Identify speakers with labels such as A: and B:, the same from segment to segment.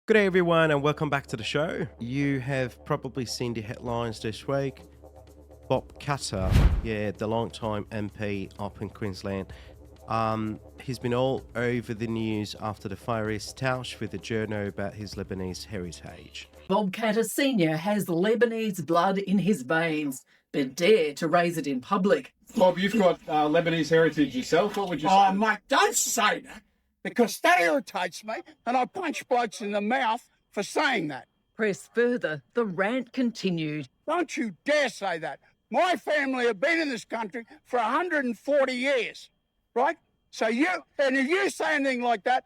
A: Good day, everyone, and welcome back to the show. You have probably seen the headlines this week. Bob Katter, the long-time MP up in Queensland, he's been all over the news after the fiery stoush with the journal about his Lebanese heritage.
B: Bob Katter Sr. has Lebanese blood in his veins, but dare to raise it in public.
C: Bob, you've got Lebanese heritage yourself. What would you say?
D: Oh, mate, don't say that, because that irritates me, and I punch blokes in the mouth for saying that.
B: Press further, the rant continued.
D: Don't you dare say that. My family have been in this country for 140 years, right? So if you say anything like that,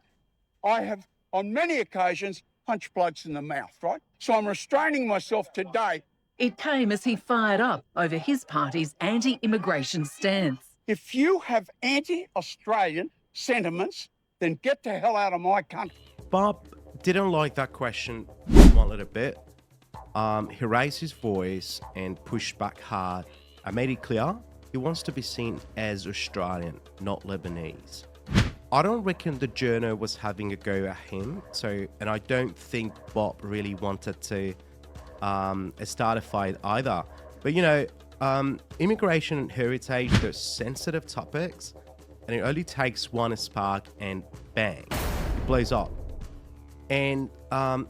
D: I have, on many occasions, punched blokes in the mouth, right? So I'm restraining myself today.
B: It came as he fired up over his party's anti-immigration stance.
D: If you have anti-Australian sentiments, then get the hell out of my country.
A: Bob didn't like that question one little bit. He raised his voice and pushed back hard. I made it clear he wants to be seen as Australian, not Lebanese. I don't reckon the journal was having a go at him, and I don't think Bob really wanted to start a fight either. But immigration and heritage, they're sensitive topics, and it only takes one spark and bang, it blows up. And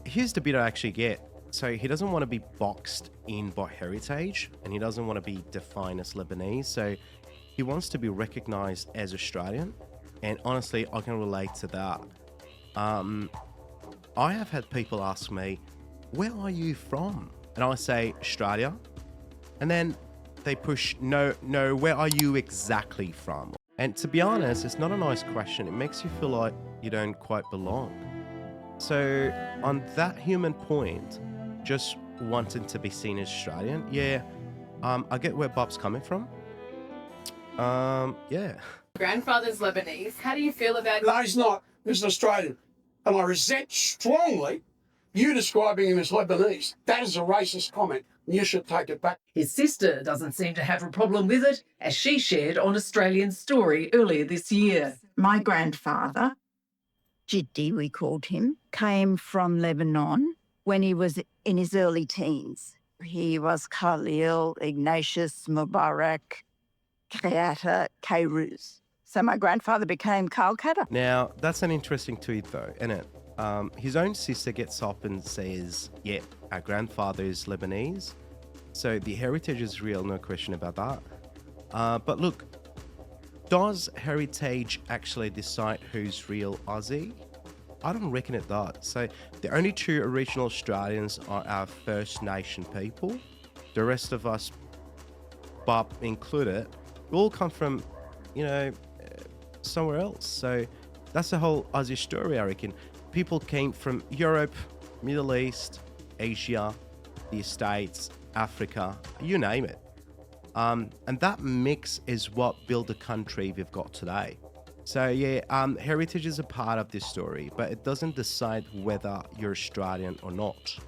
A: here's the bit I actually get. So he doesn't want to be boxed in by heritage, and he doesn't want to be defined as Lebanese. So he wants to be recognized as Australian. And honestly, I can relate to that. I have had people ask me, where are you from? And I say, Australia. And then they push, no, where are you exactly from? And to be honest, it's not a nice question. It makes you feel like you don't quite belong. So on that human point, just wanting to be seen as Australian, I get where Bob's coming from.
E: Grandfather's Lebanese. How do you feel about
D: No, he's not. He's an Australian. And I resent strongly you describing him as Lebanese. That is a racist comment. You should take it back.
B: His sister doesn't seem to have a problem with it, as she shared on Australian Story earlier this year.
F: My grandfather, Jiddi we called him, came from Lebanon when he was in his early teens. He was Khalil, Ignatius, Mubarak, Kreata, Kairuz. So my grandfather became Karl Katter.
A: Now, that's an interesting tweet though, isn't it? His own sister gets up and says, our grandfather is Lebanese. So the heritage is real, no question about that. But look, does heritage actually decide who's real Aussie? I don't reckon it does. So the only true original Australians are our First Nation people. The rest of us, Bob included, we all come from, somewhere else. So that's the whole Aussie story, I reckon. People came from Europe, Middle East, Asia, the States, Africa, you name it. And that mix is what built the country we've got today. So heritage is a part of this story, but it doesn't decide whether you're Australian or not.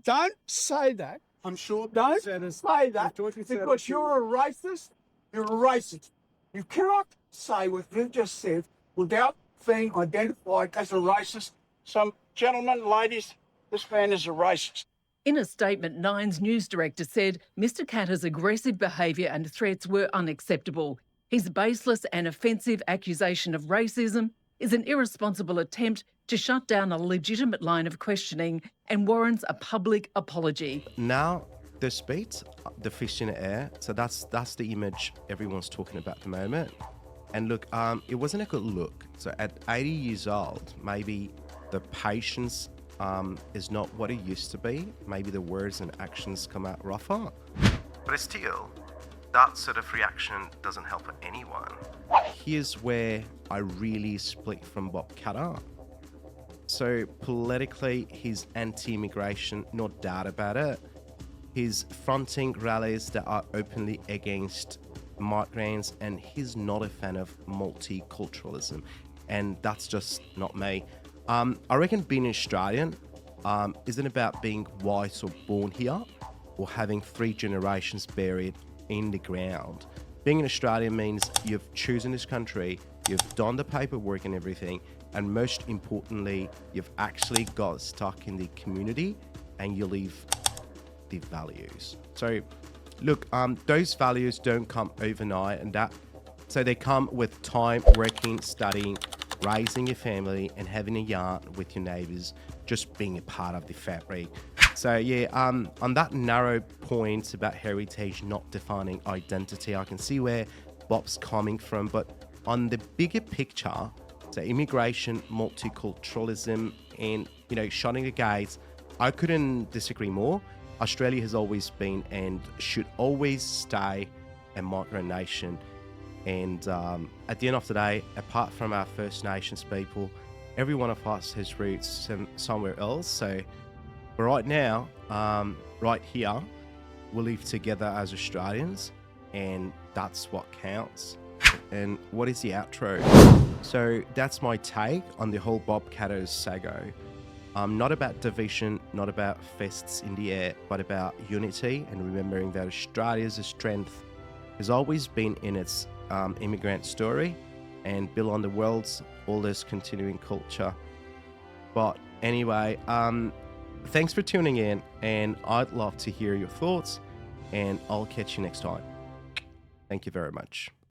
D: Don't say that.
C: I'm sure.
D: Don't say that because you're a racist. You're a racist. You cannot say what you've just said without being identified as a racist. So, gentlemen, ladies, this man is a racist.
B: In a statement, Nine's news director said Mr Katter's aggressive behaviour and threats were unacceptable. His baseless and offensive accusation of racism is an irresponsible attempt to shut down a legitimate line of questioning and warrants a public apology.
A: Now, this beats the fish in the air. So that's the image everyone's talking about at the moment. And look, it wasn't a good look. So at 80 years old, maybe the patience is not what it used to be. Maybe the words and actions come out rougher. But still, that sort of reaction doesn't help anyone. Here's where I really split from Bob Katter. So politically, he's anti-immigration, no doubt about it. He's fronting rallies that are openly against migrants, and he's not a fan of multiculturalism, and that's just not me. I reckon being Australian isn't about being white or born here or having 3 generations buried in the ground. Being an Australian means you've chosen this country, you've done the paperwork and everything, and most importantly, you've actually got stuck in the community and you leave the values. So look, those values don't come overnight, and so they come with time, working, studying, raising your family, and having a yarn with your neighbors, just being a part of the fabric. So yeah, on that narrow point about heritage not defining identity, I can see where Bob's coming from, but on the bigger picture, so immigration, multiculturalism, and shutting the gates, I couldn't disagree more. Australia has always been and should always stay a micronation. And at the end of the day, apart from our First Nations people, every one of us has roots somewhere else. So right now, right here, we live together as Australians, and that's what counts. And what is the outro? So that's my take on the whole Bob Catter's saga. Not about division, not about fists in the air, but about unity and remembering that Australia's strength has always been in its immigrant story and built on the world's oldest continuing culture. But anyway, thanks for tuning in, and I'd love to hear your thoughts, and I'll catch you next time. Thank you very much.